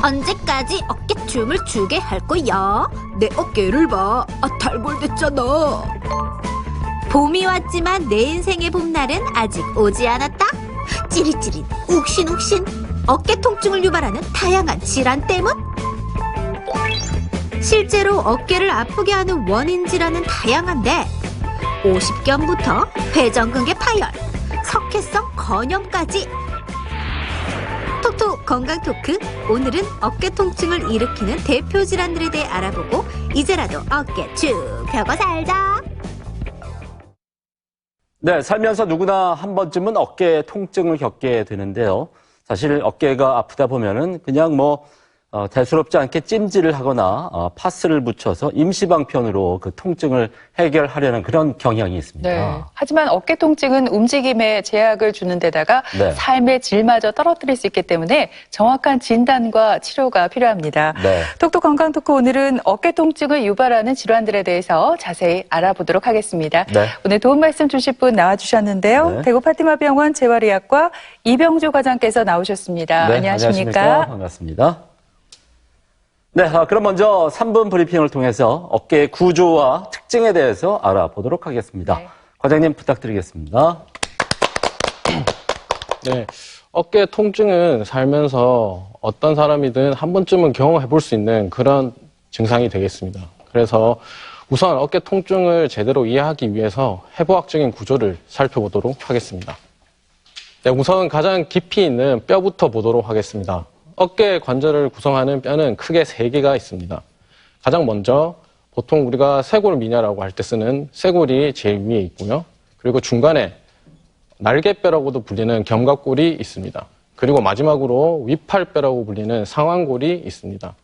언제까지 어깨춤을 추게 할 거야? 내 어깨를 봐. 달골됐잖아. 봄이 왔지만 내 인생의 봄날은 아직 오지 않았다. 찌릿찌릿, 욱신욱신. 어깨 통증을 유발하는 다양한 질환 때문? 실제로 어깨를 아프게 하는 원인 질환은 다양한데 50견부터 회전근개 파열, 석회성 건염까지. 톡톡 건강 토크. 오늘은 어깨 통증을 일으키는 대표 질환들에 대해 알아보고 이제라도 어깨 쭉 펴고 살자. 네, 살면서 누구나 한 번쯤은 어깨 통증을 겪게 되는데요. 사실 어깨가 아프다 보면은 그냥 대수롭지 않게 찜질을 하거나 파스를 붙여서 임시방편으로 그 통증을 해결하려는 그런 경향이 있습니다. 네. 하지만 어깨 통증은 움직임에 제약을 주는 데다가 네. 삶의 질마저 떨어뜨릴 수 있기 때문에 정확한 진단과 치료가 필요합니다. 네. 톡톡 건강 토크 오늘은 어깨 통증을 유발하는 질환들에 대해서 자세히 알아보도록 하겠습니다. 네. 오늘 도움 말씀 주실 분 나와주셨는데요. 네. 대구 파티마병원 재활의학과 이병조 과장께서 나오셨습니다. 네, 안녕하십니까? 반갑습니다. 네, 그럼 먼저 3분 브리핑을 통해서 어깨의 구조와 특징에 대해서 알아보도록 하겠습니다. 네. 과장님 부탁드리겠습니다. 네, 어깨 통증은 살면서 어떤 사람이든 한 번쯤은 경험해 볼 수 있는 그런 증상이 되겠습니다. 그래서 우선 어깨 통증을 제대로 이해하기 위해서 해부학적인 구조를 살펴보도록 하겠습니다. 네, 우선 가장 깊이 있는 뼈부터 보도록 하겠습니다. 어깨 관절을 구성하는 뼈는 크게 3개가 있습니다. 가장 먼저 보통 우리가 쇄골미냐라고 할 때 쓰는 쇄골이 제일 위에 있고요. 그리고 중간에 날개뼈라고도 불리는 견갑골이 있습니다. 그리고 마지막으로 위팔뼈라고 불리는 상완골이 있습니다.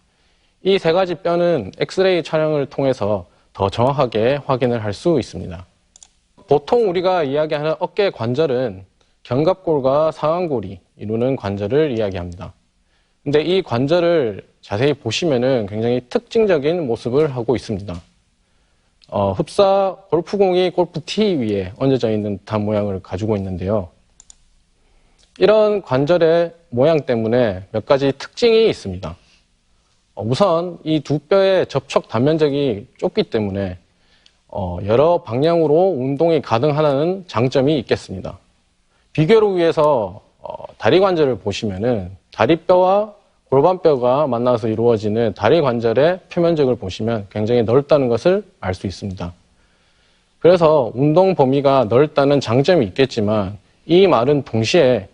이 3가지 뼈는 엑스레이 촬영을 통해서 더 정확하게 확인을 할 수 있습니다. 보통 우리가 이야기하는 어깨 관절은 견갑골과 상완골이 이루는 관절을 이야기합니다. 근데 이 관절을 자세히 보시면은 굉장히 특징적인 모습을 하고 있습니다. 흡사 골프공이 골프티 위에 얹어져 있는 듯한 모양을 가지고 있는데요. 이런 관절의 모양 때문에 몇 가지 특징이 있습니다. 우선 이 두 뼈의 접촉 단면적이 좁기 때문에 여러 방향으로 운동이 가능하다는 장점이 있겠습니다. 비교를 위해서 다리 관절을 보시면은 다리뼈와 골반뼈가 만나서 이루어지는 다리 관절의 표면적을 보시면 굉장히 넓다는 것을 알 수 있습니다. 그래서 운동 범위가 넓다는 장점이 있겠지만 이 말은 동시에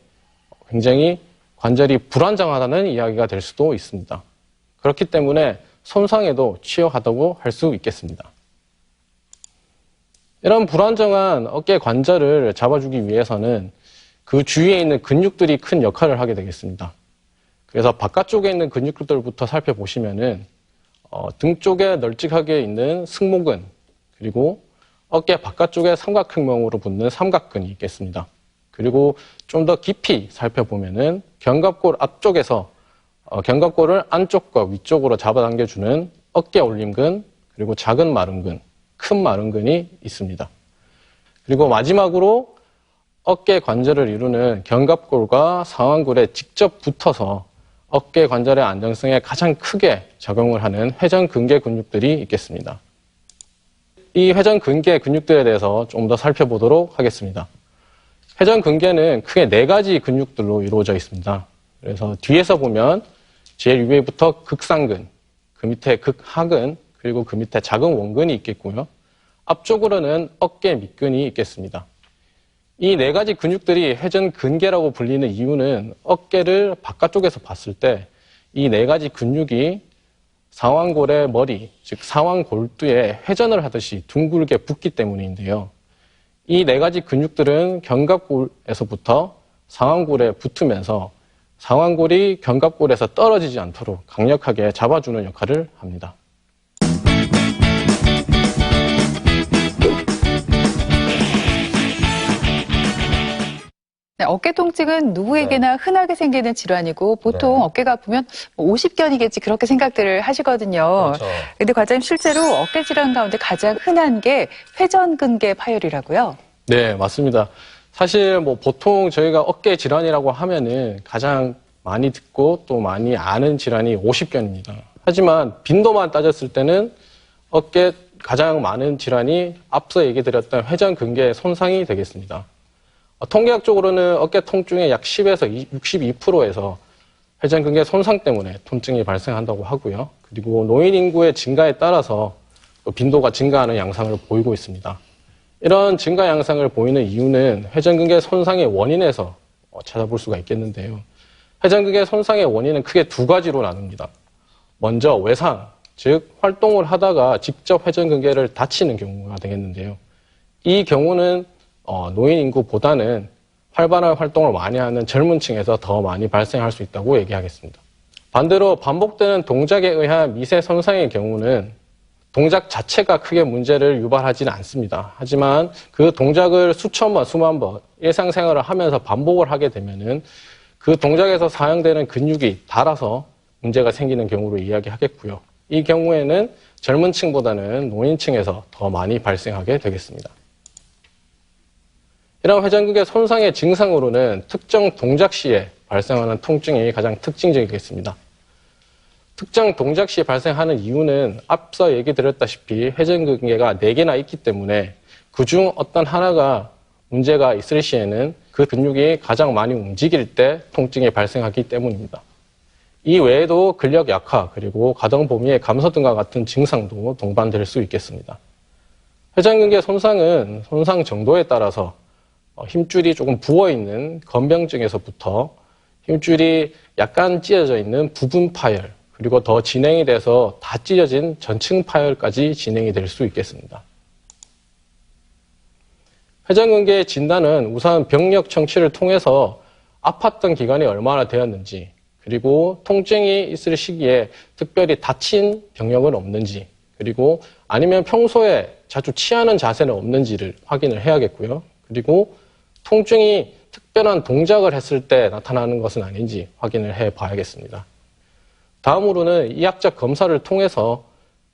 굉장히 관절이 불안정하다는 이야기가 될 수도 있습니다. 그렇기 때문에 손상에도 취약하다고 할 수 있겠습니다. 이런 불안정한 어깨 관절을 잡아주기 위해서는 그 주위에 있는 근육들이 큰 역할을 하게 되겠습니다. 그래서 바깥쪽에 있는 근육들부터 살펴보시면은 등 쪽에 널찍하게 있는 승모근, 그리고 어깨 바깥쪽에 삼각형모양으로 붙는 삼각근이 있겠습니다. 그리고 좀 더 깊이 살펴보면은 견갑골 앞쪽에서 견갑골을 안쪽과 위쪽으로 잡아당겨주는 어깨 올림근, 그리고 작은 마름근, 큰 마름근이 있습니다. 그리고 마지막으로 어깨 관절을 이루는 견갑골과 상완골에 직접 붙어서 어깨 관절의 안정성에 가장 크게 작용을 하는 회전근개 근육들이 있겠습니다. 이 회전근개 근육들에 대해서 좀 더 살펴보도록 하겠습니다. 회전근개는 크게 4가지 근육들로 이루어져 있습니다. 그래서 뒤에서 보면 제일 위에부터 극상근, 그 밑에 극하근, 그리고 그 밑에 작은 원근이 있겠고요. 앞쪽으로는 어깨 밑근이 있겠습니다. 이 4가지 근육들이 회전근개라고 불리는 이유는 어깨를 바깥쪽에서 봤을 때 이 4가지 근육이 상완골의 머리, 즉 상완골두에 회전을 하듯이 둥글게 붙기 때문인데요. 이 4가지 근육들은 견갑골에서부터 상완골에 붙으면서 상완골이 견갑골에서 떨어지지 않도록 강력하게 잡아주는 역할을 합니다. 네, 어깨 통증은 누구에게나 흔하게 생기는 질환이고 보통 어깨가 아프면 50견이겠지 그렇게 생각들을 하시거든요. 그렇죠. 근데 과장님 실제로 어깨 질환 가운데 가장 흔한 게 회전근개 파열이라고요? 네, 맞습니다. 사실 보통 저희가 어깨 질환이라고 하면은 가장 많이 듣고 또 많이 아는 질환이 50견입니다. 하지만 빈도만 따졌을 때는 어깨 가장 많은 질환이 앞서 얘기 드렸던 회전근개 손상이 되겠습니다. 통계학적으로는 어깨 통증의 약 10에서 62%에서 회전근개 손상 때문에 통증이 발생한다고 하고요. 그리고 노인 인구의 증가에 따라서 빈도가 증가하는 양상을 보이고 있습니다. 이런 증가 양상을 보이는 이유는 회전근개 손상의 원인에서 찾아볼 수가 있겠는데요. 회전근개 손상의 원인은 크게 두 가지로 나눕니다. 먼저 외상, 즉 활동을 하다가 직접 회전근개를 다치는 경우가 되겠는데요. 이 경우는 노인 인구보다는 활발한 활동을 많이 하는 젊은 층에서 더 많이 발생할 수 있다고 얘기하겠습니다. 반대로 반복되는 동작에 의한 미세 손상의 경우는 동작 자체가 크게 문제를 유발하지는 않습니다. 하지만 그 동작을 수천 번, 수만 번 일상생활을 하면서 반복을 하게 되면은 그 동작에서 사용되는 근육이 닳아서 문제가 생기는 경우로 이야기하겠고요. 이 경우에는 젊은 층보다는 노인층에서 더 많이 발생하게 되겠습니다. 이런 회전근개 손상의 증상으로는 특정 동작 시에 발생하는 통증이 가장 특징적이겠습니다. 특정 동작 시 발생하는 이유는 앞서 얘기 드렸다시피 회전근개가 4개나 있기 때문에 그중 어떤 하나가 문제가 있을 시에는 그 근육이 가장 많이 움직일 때 통증이 발생하기 때문입니다. 이 외에도 근력 약화 그리고 가동 범위의 감소 등과 같은 증상도 동반될 수 있겠습니다. 회전근개 손상은 손상 정도에 따라서 힘줄이 조금 부어있는 건병증에서부터 힘줄이 약간 찢어져 있는 부분 파열, 그리고 더 진행이 돼서 다 찢어진 전층 파열까지 진행이 될 수 있겠습니다. 회전근개의 진단은 우선 병력 청취를 통해서 아팠던 기간이 얼마나 되었는지, 그리고 통증이 있을 시기에 특별히 다친 병력은 없는지, 그리고 아니면 평소에 자주 취하는 자세는 없는지를 확인을 해야겠고요. 그리고 통증이 특별한 동작을 했을 때 나타나는 것은 아닌지 확인을 해 봐야겠습니다. 다음으로는 이학적 검사를 통해서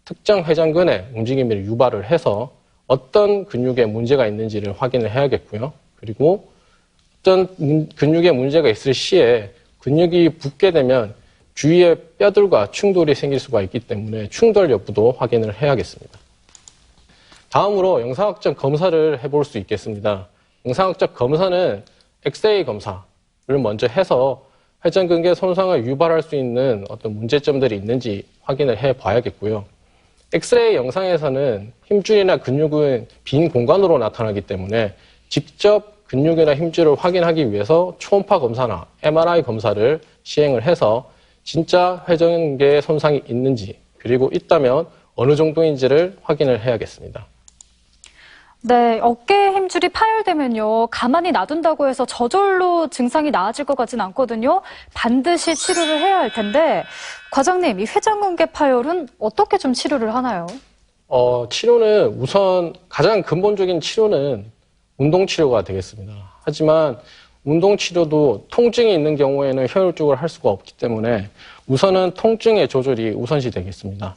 특정 회전근의 움직임을 유발을 해서 어떤 근육에 문제가 있는지를 확인을 해야겠고요. 그리고 어떤 근육에 문제가 있을 시에 근육이 붓게 되면 주위의 뼈들과 충돌이 생길 수가 있기 때문에 충돌 여부도 확인을 해야겠습니다. 다음으로 영상학적 검사를 해볼 수 있겠습니다. 영상학적 검사는 엑스레이 검사를 먼저 해서 회전근개 손상을 유발할 수 있는 어떤 문제점들이 있는지 확인을 해 봐야겠고요. 엑스레이 영상에서는 힘줄이나 근육은 빈 공간으로 나타나기 때문에 직접 근육이나 힘줄을 확인하기 위해서 초음파 검사나 MRI 검사를 시행을 해서 진짜 회전근개 손상이 있는지, 그리고 있다면 어느 정도인지를 확인을 해야겠습니다. 네, 어깨 힘줄이 파열되면요, 가만히 놔둔다고 해서 저절로 증상이 나아질 것 같진 않거든요. 반드시 치료를 해야 할 텐데, 과장님, 이 회전근개 파열은 어떻게 좀 치료를 하나요? 치료는 우선 가장 근본적인 치료는 운동치료가 되겠습니다. 하지만 운동치료도 통증이 있는 경우에는 효율적으로 할 수가 없기 때문에 우선은 통증의 조절이 우선시 되겠습니다.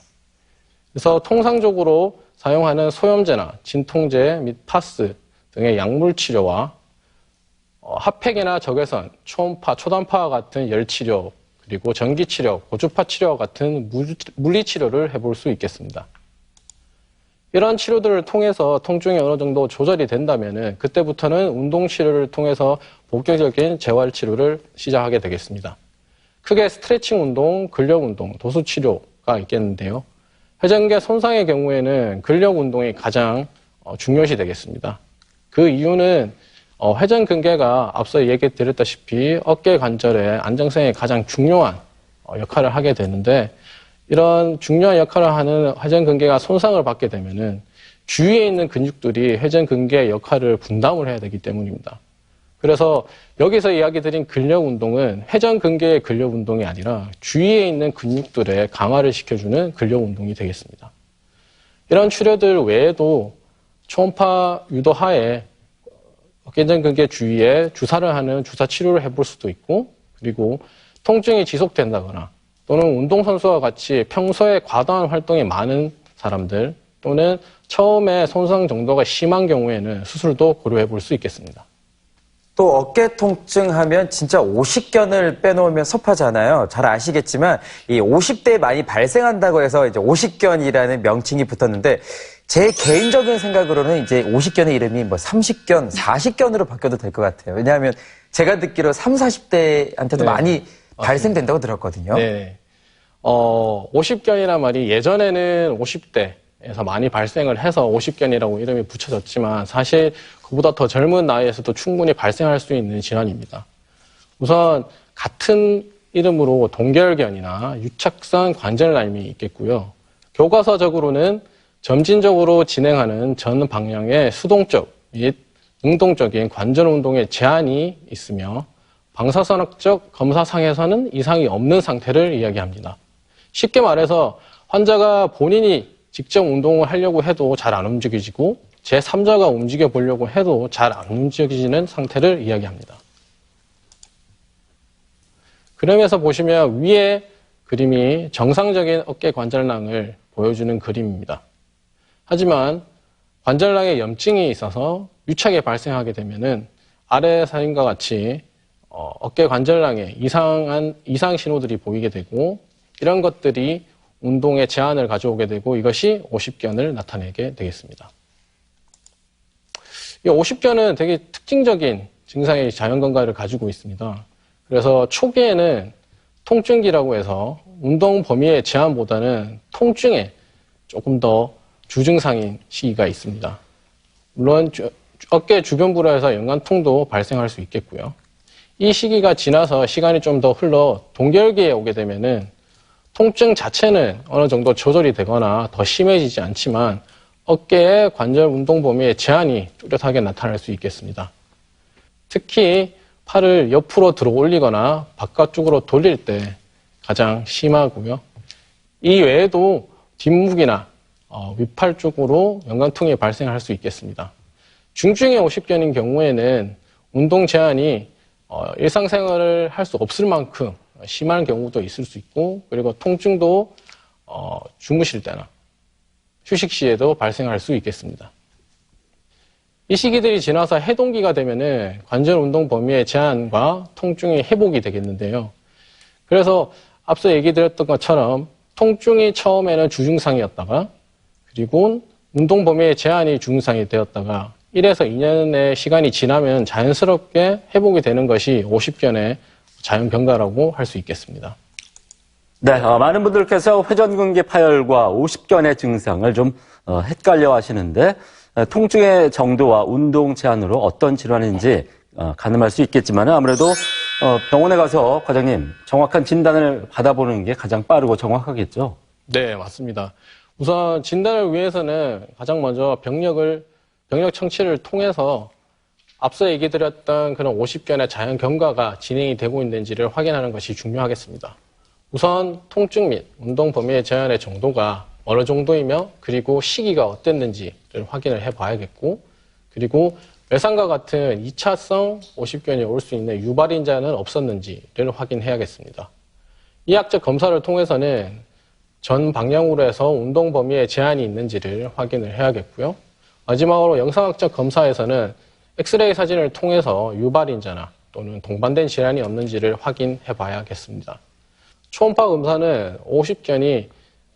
그래서 통상적으로 사용하는 소염제나 진통제 및 파스 등의 약물 치료와 핫팩이나 적외선, 초음파, 초단파와 같은 열치료, 그리고 전기치료, 고주파 치료와 같은 물리치료를 해볼 수 있겠습니다. 이런 치료들을 통해서 통증이 어느 정도 조절이 된다면 그때부터는 운동치료를 통해서 본격적인 재활치료를 시작하게 되겠습니다. 크게 스트레칭 운동, 근력 운동, 도수 치료가 있겠는데요. 회전근개 손상의 경우에는 근력 운동이 가장 중요시 되겠습니다. 그 이유는 회전근개가 앞서 얘기 드렸다시피 어깨 관절의 안정성에 가장 중요한 역할을 하게 되는데, 이런 중요한 역할을 하는 회전근개가 손상을 받게 되면은 주위에 있는 근육들이 회전근개의 역할을 분담을 해야 되기 때문입니다. 그래서 여기서 이야기 드린 근력 운동은 회전근개의 근력 운동이 아니라 주위에 있는 근육들의 강화를 시켜주는 근력 운동이 되겠습니다. 이런 치료들 외에도 초음파 유도 하에 회전근개 주위에 주사를 하는 주사 치료를 해볼 수도 있고, 그리고 통증이 지속된다거나 또는 운동선수와 같이 평소에 과도한 활동이 많은 사람들, 또는 처음에 손상 정도가 심한 경우에는 수술도 고려해 볼 수 있겠습니다. 또 어깨 통증 하면 진짜 50견을 빼놓으면 섭하잖아요. 잘 아시겠지만 이 50대에 많이 발생한다고 해서 이제 50견이라는 명칭이 붙었는데 제 개인적인 생각으로는 이제 50견의 이름이 뭐 30견, 40견으로 바뀌어도 될 것 같아요. 왜냐하면 제가 듣기로 30, 40대한테도 네, 많이 발생된다고 들었거든요. 네. 50견이란 말이 예전에는 50대에서 많이 발생을 해서 50견이라고 이름이 붙여졌지만 사실 그보다 더 젊은 나이에서도 충분히 발생할 수 있는 질환입니다. 우선 같은 이름으로 동결견이나 유착성 관절염이 있겠고요. 교과서적으로는 점진적으로 진행하는 전 방향의 수동적 및 능동적인 관절 운동에 제한이 있으며 방사선학적 검사상에서는 이상이 없는 상태를 이야기합니다. 쉽게 말해서 환자가 본인이 직접 운동을 하려고 해도 잘 안 움직여지고 제3자가 움직여 보려고 해도 잘 안 움직여지는 상태를 이야기합니다. 그림에서 보시면 위에 그림이 정상적인 어깨 관절낭을 보여주는 그림입니다. 하지만 관절낭에 염증이 있어서 유착이 발생하게 되면은 아래 사진과 같이 어깨 관절낭에 이상 신호들이 보이게 되고 이런 것들이 운동에 제한을 가져오게 되고 이것이 50견을 나타내게 되겠습니다. 이 50견은 되게 특징적인 증상의 자연건강을 가지고 있습니다. 그래서 초기에는 통증기라고 해서 운동 범위의 제한보다는 통증에 조금 더 주증상인 시기가 있습니다. 물론 어깨 주변부로 해서 연관통도 발생할 수 있겠고요. 이 시기가 지나서 시간이 좀 더 흘러 동결기에 오게 되면은 통증 자체는 어느 정도 조절이 되거나 더 심해지지 않지만 어깨의 관절 운동 범위의 제한이 뚜렷하게 나타날 수 있겠습니다. 특히 팔을 옆으로 들어 올리거나 바깥쪽으로 돌릴 때 가장 심하고요. 이 외에도 뒷목이나 윗팔 쪽으로 연관통이 발생할 수 있겠습니다. 중증의 50견인 경우에는 운동 제한이 일상생활을 할 수 없을 만큼 심한 경우도 있을 수 있고 그리고 통증도 주무실 때나 휴식 시에도 발생할 수 있겠습니다. 이 시기들이 지나서 해동기가 되면은 관절 운동 범위의 제한과 통증이 회복이 되겠는데요. 그래서 앞서 얘기 드렸던 것처럼 통증이 처음에는 주증상이었다가 그리고 운동 범위의 제한이 주증상이 되었다가 1에서 2년의 시간이 지나면 자연스럽게 회복이 되는 것이 50견의 자연 경과라고 할 수 있겠습니다. 네, 많은 분들께서 회전근개 파열과 50견의 증상을 좀 헷갈려 하시는데 통증의 정도와 운동 제한으로 어떤 질환인지 가늠할 수 있겠지만 아무래도 병원에 가서 과장님 정확한 진단을 받아보는 게 가장 빠르고 정확하겠죠? 네, 맞습니다. 우선 진단을 위해서는 가장 먼저 병력 청취를 통해서 앞서 얘기 드렸던 그런 50견의 자연 경과가 진행이 되고 있는지를 확인하는 것이 중요하겠습니다. 우선 통증 및 운동 범위의 제한의 정도가 어느 정도이며 그리고 시기가 어땠는지를 확인을 해봐야겠고 그리고 외상과 같은 2차성 50견이 올 수 있는 유발인자는 없었는지를 확인해야겠습니다. 이학적 검사를 통해서는 전 방향으로 해서 운동 범위에 제한이 있는지를 확인을 해야겠고요. 마지막으로 영상학적 검사에서는 엑스레이 사진을 통해서 유발인자나 또는 동반된 질환이 없는지를 확인해 봐야겠습니다. 초음파 검사는 50견이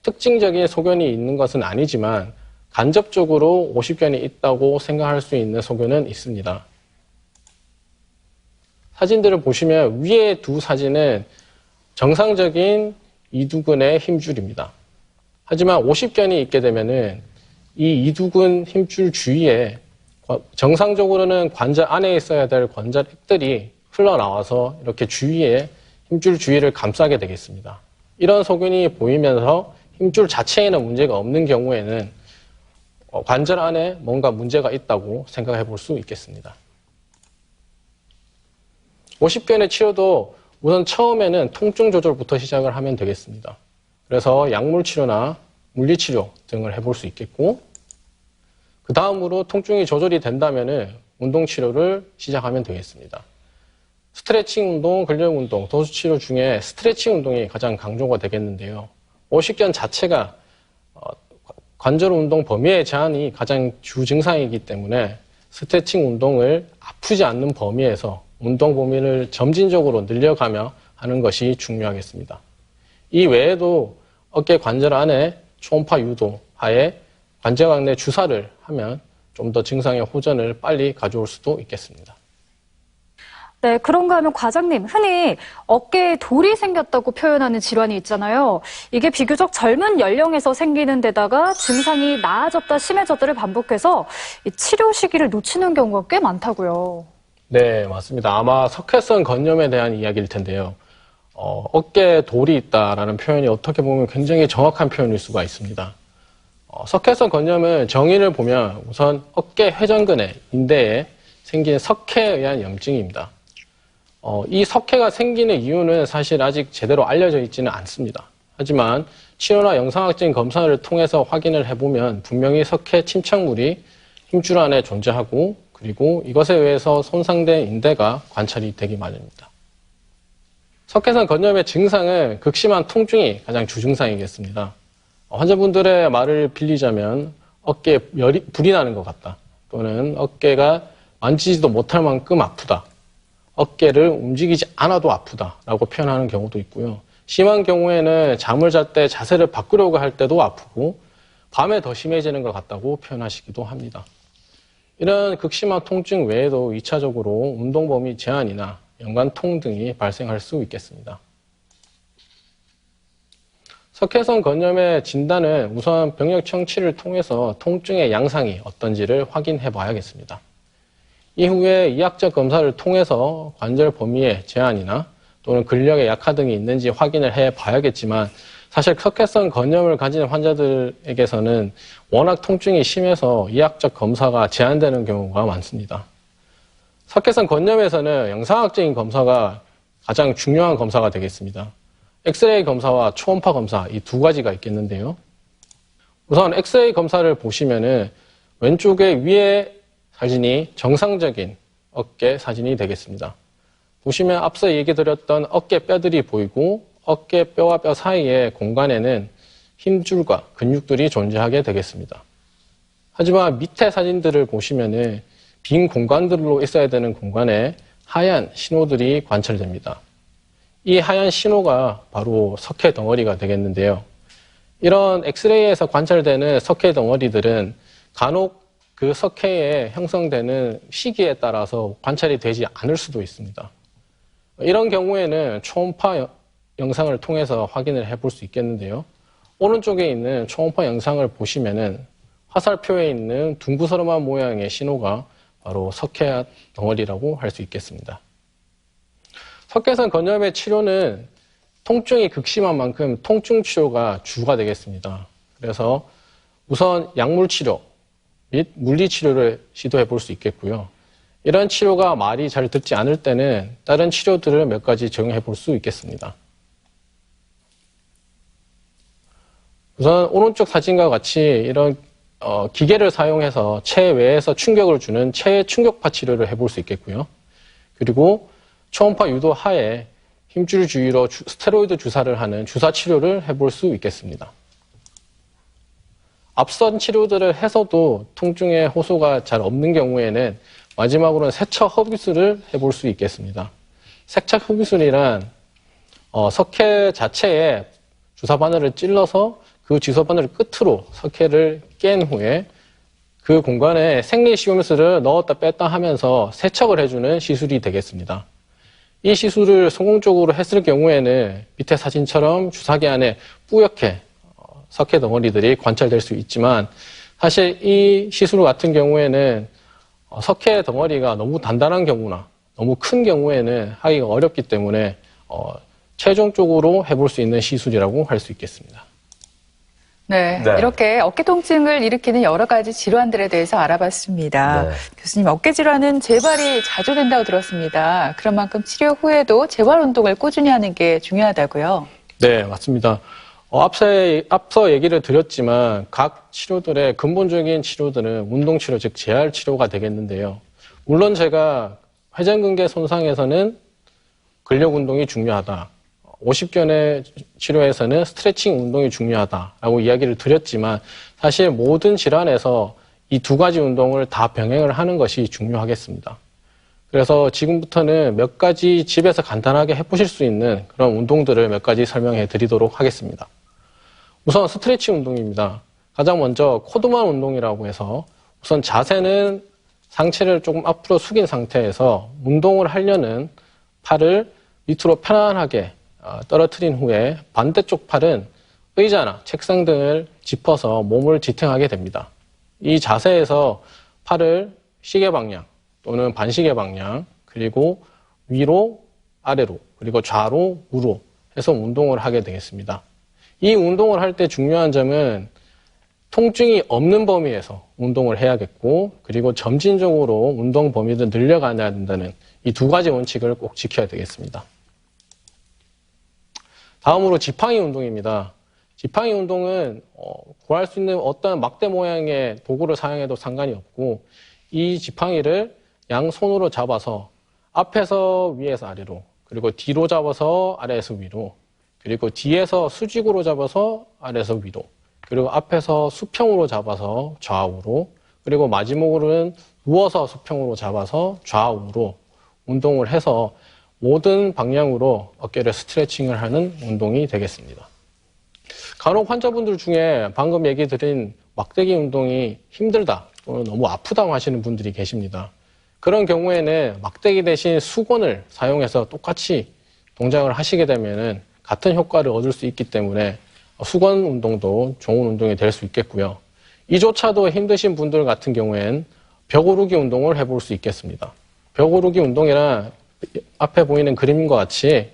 특징적인 소견이 있는 것은 아니지만 간접적으로 50견이 있다고 생각할 수 있는 소견은 있습니다. 사진들을 보시면 위에 두 사진은 정상적인 이두근의 힘줄입니다. 하지만 50견이 있게 되면은 이 이두근 힘줄 주위에 정상적으로는 관절 안에 있어야 될 관절액들이 흘러나와서 이렇게 주위에 힘줄 주위를 감싸게 되겠습니다. 이런 소견이 보이면서 힘줄 자체에는 문제가 없는 경우에는 관절 안에 뭔가 문제가 있다고 생각해 볼 수 있겠습니다. 50견의 치료도 우선 처음에는 통증 조절부터 시작을 하면 되겠습니다. 그래서 약물 치료나 물리치료 등을 해볼 수 있겠고 그 다음으로 통증이 조절이 된다면 운동치료를 시작하면 되겠습니다. 스트레칭 운동, 근력 운동, 도수치료 중에 스트레칭 운동이 가장 강조가 되겠는데요. 50견 자체가 관절 운동 범위의 제한이 가장 주 증상이기 때문에 스트레칭 운동을 아프지 않는 범위에서 운동 범위를 점진적으로 늘려가며 하는 것이 중요하겠습니다. 이 외에도 어깨 관절 안에 초음파 유도 하에 관절각 내 주사를 하면 좀 더 증상의 호전을 빨리 가져올 수도 있겠습니다. 네, 그런가 하면 과장님, 흔히 어깨에 돌이 생겼다고 표현하는 질환이 있잖아요. 이게 비교적 젊은 연령에서 생기는 데다가 증상이 나아졌다 심해졌다를 반복해서 이 치료 시기를 놓치는 경우가 꽤 많다고요. 네, 맞습니다. 아마 석회성 건염에 대한 이야기일 텐데요. 어깨에 돌이 있다라는 표현이 어떻게 보면 굉장히 정확한 표현일 수가 있습니다. 석회성 건염은 정의를 보면 우선 어깨 회전근의 인대에 생긴 석회에 의한 염증입니다. 이 석회가 생기는 이유는 사실 아직 제대로 알려져 있지는 않습니다. 하지만 치료나 영상학적인 검사를 통해서 확인을 해보면 분명히 석회 침착물이 힘줄 안에 존재하고 그리고 이것에 의해서 손상된 인대가 관찰이 되기 마련입니다. 석회성 건염의 증상은 극심한 통증이 가장 주증상이겠습니다. 환자분들의 말을 빌리자면 어깨에 불이 나는 것 같다. 또는 어깨가 만지지도 못할 만큼 아프다. 어깨를 움직이지 않아도 아프다라고 표현하는 경우도 있고요. 심한 경우에는 잠을 잘 때 자세를 바꾸려고 할 때도 아프고 밤에 더 심해지는 것 같다고 표현하시기도 합니다. 이런 극심한 통증 외에도 2차적으로 운동 범위 제한이나 연관통 등이 발생할 수 있겠습니다. 석회성 건염의 진단은 우선 병력 청취를 통해서 통증의 양상이 어떤지를 확인해 봐야겠습니다. 이후에 이학적 검사를 통해서 관절 범위의 제한이나 또는 근력의 약화 등이 있는지 확인을 해 봐야겠지만 사실 석회성 건염을 가진 환자들에게서는 워낙 통증이 심해서 이학적 검사가 제한되는 경우가 많습니다. 석회성 건염에서는 영상학적인 검사가 가장 중요한 검사가 되겠습니다. 엑스레이 검사와 초음파 검사 이 두 가지가 있겠는데요. 우선 엑스레이 검사를 보시면은 왼쪽에 위에 사진이 정상적인 어깨 사진이 되겠습니다. 보시면 앞서 얘기 드렸던 어깨 뼈들이 보이고 어깨 뼈와 뼈 사이의 공간에는 힘줄과 근육들이 존재하게 되겠습니다. 하지만 밑에 사진들을 보시면은 빈 공간들로 있어야 되는 공간에 하얀 신호들이 관찰됩니다. 이 하얀 신호가 바로 석회 덩어리가 되겠는데요. 이런 엑스레이에서 관찰되는 석회 덩어리들은 간혹 그 석회에 형성되는 시기에 따라서 관찰이 되지 않을 수도 있습니다. 이런 경우에는 초음파 영상을 통해서 확인을 해볼 수 있겠는데요. 오른쪽에 있는 초음파 영상을 보시면은 화살표에 있는 둥그스름한 모양의 신호가 바로 석회 덩어리라고 할 수 있겠습니다. 석회성 건염의 치료는 통증이 극심한 만큼 통증 치료가 주가 되겠습니다. 그래서 우선 약물 치료 및 물리 치료를 시도해 볼 수 있겠고요. 이런 치료가 말이 잘 듣지 않을 때는 다른 치료들을 몇 가지 적용해 볼 수 있겠습니다. 우선 오른쪽 사진과 같이 이런 기계를 사용해서 체외에서 충격을 주는 체외 충격파 치료를 해볼 수 있겠고요. 그리고 초음파 유도 하에 힘줄 주위로 스테로이드 주사를 하는 주사 치료를 해볼 수 있겠습니다. 앞선 치료들을 해서도 통증의 호소가 잘 없는 경우에는 마지막으로는 세척 흡입술을 해볼 수 있겠습니다. 세척 흡입술이란 석회 자체에 주사 바늘을 찔러서 그 주사 바늘 끝으로 석회를 깬 후에 그 공간에 생리식염수를 넣었다 뺐다 하면서 세척을 해주는 시술이 되겠습니다. 이 시술을 성공적으로 했을 경우에는 밑에 사진처럼 주사기 안에 뿌옇게 석회 덩어리들이 관찰될 수 있지만 사실 이 시술 같은 경우에는 석회 덩어리가 너무 단단한 경우나 너무 큰 경우에는 하기가 어렵기 때문에 최종적으로 해볼 수 있는 시술이라고 할 수 있겠습니다. 네, 네. 이렇게 어깨 통증을 일으키는 여러 가지 질환들에 대해서 알아봤습니다. 네. 교수님, 어깨 질환은 재발이 자주 된다고 들었습니다. 그런 만큼 치료 후에도 재활 운동을 꾸준히 하는 게 중요하다고요? 네, 맞습니다. 앞서 얘기를 드렸지만 각 치료들의 근본적인 치료들은 운동치료, 즉 재활치료가 되겠는데요. 물론 제가 회전근개 손상에서는 근력운동이 중요하다. 50견의 치료에서는 스트레칭 운동이 중요하다라고 이야기를 드렸지만 사실 모든 질환에서 이 두 가지 운동을 다 병행을 하는 것이 중요하겠습니다. 그래서 지금부터는 몇 가지 집에서 간단하게 해보실 수 있는 그런 운동들을 몇 가지 설명해 드리도록 하겠습니다. 우선 스트레칭 운동입니다. 가장 먼저 코드만 운동이라고 해서 우선 자세는 상체를 조금 앞으로 숙인 상태에서 운동을 하려는 팔을 밑으로 편안하게 떨어뜨린 후에 반대쪽 팔은 의자나 책상 등을 짚어서 몸을 지탱하게 됩니다. 이 자세에서 팔을 시계 방향 또는 반시계 방향, 그리고 위로, 아래로, 그리고 좌로, 우로 해서 운동을 하게 되겠습니다. 이 운동을 할 때 중요한 점은 통증이 없는 범위에서 운동을 해야겠고, 그리고 점진적으로 운동 범위를 늘려가야 된다는 이 두 가지 원칙을 꼭 지켜야 되겠습니다. 다음으로 지팡이 운동입니다. 지팡이 운동은 구할 수 있는 어떤 막대 모양의 도구를 사용해도 상관이 없고, 이 지팡이를 양손으로 잡아서 앞에서 위에서 아래로, 그리고 뒤로 잡아서 아래에서 위로, 그리고 뒤에서 수직으로 잡아서 아래에서 위로, 그리고 앞에서 수평으로 잡아서 좌우로, 그리고 마지막으로는 누워서 수평으로 잡아서 좌우로 운동을 해서 모든 방향으로 어깨를 스트레칭을 하는 운동이 되겠습니다. 간혹 환자분들 중에 방금 얘기 드린 막대기 운동이 힘들다 또는 너무 아프다고 하시는 분들이 계십니다. 그런 경우에는 막대기 대신 수건을 사용해서 똑같이 동작을 하시게 되면 같은 효과를 얻을 수 있기 때문에 수건 운동도 좋은 운동이 될 수 있겠고요. 이조차도 힘드신 분들 같은 경우엔 벽 오르기 운동을 해볼 수 있겠습니다. 벽 오르기 운동이란 앞에 보이는 그림과 같이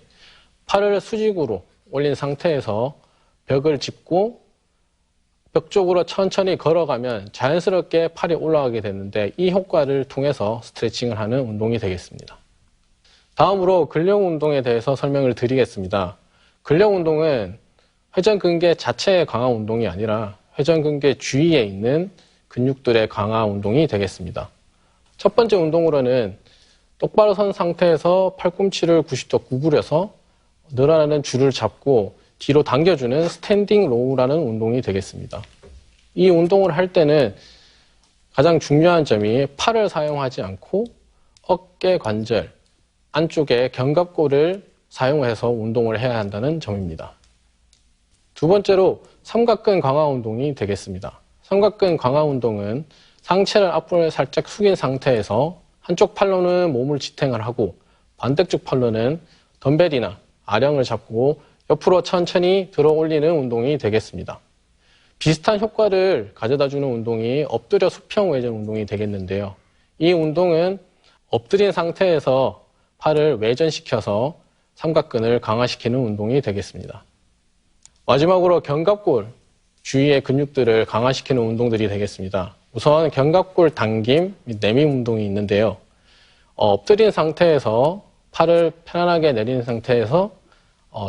팔을 수직으로 올린 상태에서 벽을 짚고 벽 쪽으로 천천히 걸어가면 자연스럽게 팔이 올라가게 되는데, 이 효과를 통해서 스트레칭을 하는 운동이 되겠습니다. 다음으로 근력 운동에 대해서 설명을 드리겠습니다. 근력 운동은 회전근개 자체의 강화 운동이 아니라 회전근개 주위에 있는 근육들의 강화 운동이 되겠습니다. 첫 번째 운동으로는 똑바로 선 상태에서 팔꿈치를 90도 구부려서 늘어나는 줄을 잡고 뒤로 당겨주는 스탠딩 로우라는 운동이 되겠습니다. 이 운동을 할 때는 가장 중요한 점이 팔을 사용하지 않고 어깨 관절 안쪽에 견갑골을 사용해서 운동을 해야 한다는 점입니다. 두 번째로 삼각근 강화 운동이 되겠습니다. 삼각근 강화 운동은 상체를 앞으로 살짝 숙인 상태에서 한쪽 팔로는 몸을 지탱을 하고 반대쪽 팔로는 덤벨이나 아령을 잡고 옆으로 천천히 들어 올리는 운동이 되겠습니다. 비슷한 효과를 가져다주는 운동이 엎드려 수평 외전 운동이 되겠는데요. 이 운동은 엎드린 상태에서 팔을 외전시켜서 삼각근을 강화시키는 운동이 되겠습니다. 마지막으로 견갑골 주위의 근육들을 강화시키는 운동들이 되겠습니다. 우선 견갑골 당김 및 내밈 운동이 있는데요. 엎드린 상태에서 팔을 편안하게 내린 상태에서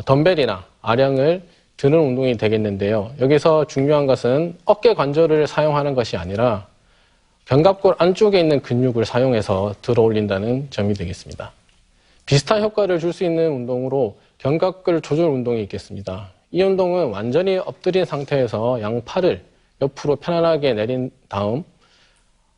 덤벨이나 아령을 드는 운동이 되겠는데요. 여기서 중요한 것은 어깨 관절을 사용하는 것이 아니라 견갑골 안쪽에 있는 근육을 사용해서 들어 올린다는 점이 되겠습니다. 비슷한 효과를 줄 수 있는 운동으로 견갑골 조절 운동이 있겠습니다. 이 운동은 완전히 엎드린 상태에서 양팔을 옆으로 편안하게 내린 다음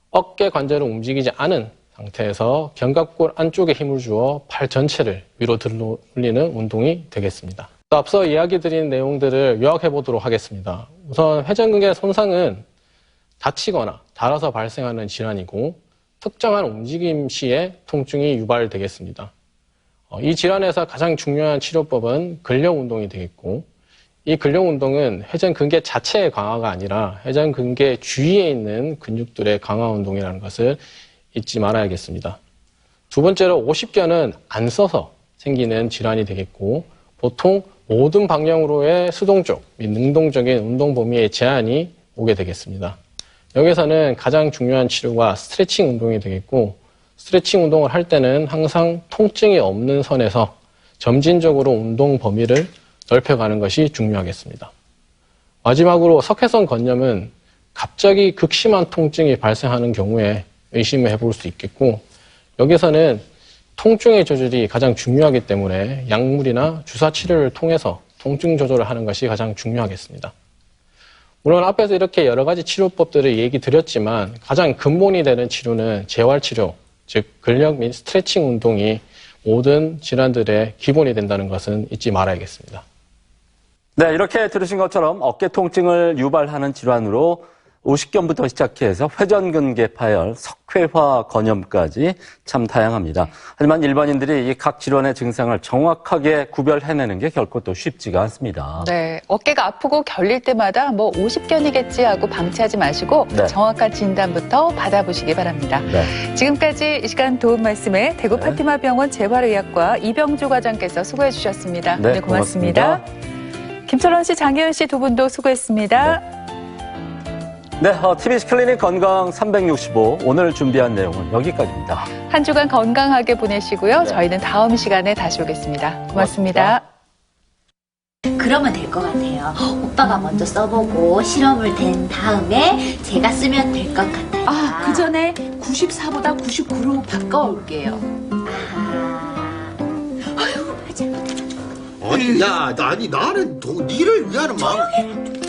어깨 관절을 움직이지 않은 상태에서 견갑골 안쪽에 힘을 주어 팔 전체를 위로 들어 올리는 운동이 되겠습니다. 앞서 이야기 드린 내용들을 요약해 보도록 하겠습니다. 우선 회전근개 손상은 다치거나 닳아서 발생하는 질환이고 특정한 움직임 시에 통증이 유발되겠습니다. 이 질환에서 가장 중요한 치료법은 근력 운동이 되겠고, 이 근력 운동은 회전근개 자체의 강화가 아니라 회전근개 주위에 있는 근육들의 강화 운동이라는 것을 잊지 말아야겠습니다. 두 번째로 오십견은 안 써서 생기는 질환이 되겠고, 보통 모든 방향으로의 수동적 및 능동적인 운동 범위의 제한이 오게 되겠습니다. 여기서는 가장 중요한 치료가 스트레칭 운동이 되겠고, 스트레칭 운동을 할 때는 항상 통증이 없는 선에서 점진적으로 운동 범위를 넓혀가는 것이 중요하겠습니다. 마지막으로 석회성 건염은 갑자기 극심한 통증이 발생하는 경우에 의심을 해볼 수 있겠고, 여기서는 통증의 조절이 가장 중요하기 때문에 약물이나 주사 치료를 통해서 통증 조절을 하는 것이 가장 중요하겠습니다. 물론 앞에서 이렇게 여러 가지 치료법들을 얘기 드렸지만 가장 근본이 되는 치료는 재활치료, 즉 근력 및 스트레칭 운동이 모든 질환들의 기본이 된다는 것은 잊지 말아야겠습니다. 네, 이렇게 들으신 것처럼 어깨 통증을 유발하는 질환으로 오십견부터 시작해서 회전근개 파열, 석회화 건염까지 참 다양합니다. 하지만 일반인들이 이 각 질환의 증상을 정확하게 구별해내는 게 결코 또 쉽지가 않습니다. 네, 어깨가 아프고 결릴 때마다 뭐 50견이겠지 하고 방치하지 마시고 네. 정확한 진단부터 받아보시기 바랍니다. 네. 지금까지 이 시간 도움 말씀에 대구 파티마 병원 재활의학과 이병주 과장께서 수고해 주셨습니다. 네, 네, 고맙습니다. 김철원 씨, 장혜은 씨 두 분도 수고했습니다. 네, TBC 클리닉 건강 365 오늘 준비한 내용은 여기까지입니다. 한 주간 건강하게 보내시고요. 네. 저희는 다음 시간에 다시 오겠습니다. 고맙습니다. 그러면 될 것 같아요. 오빠가 먼저 써보고 실험을 된 다음에 제가 쓰면 될 것 같아요. 아, 그 전에 94보다 99로 바꿔올게요. 아유, 잘못했어. 아니, 야, 아니, 나는 니를 위하는 마음.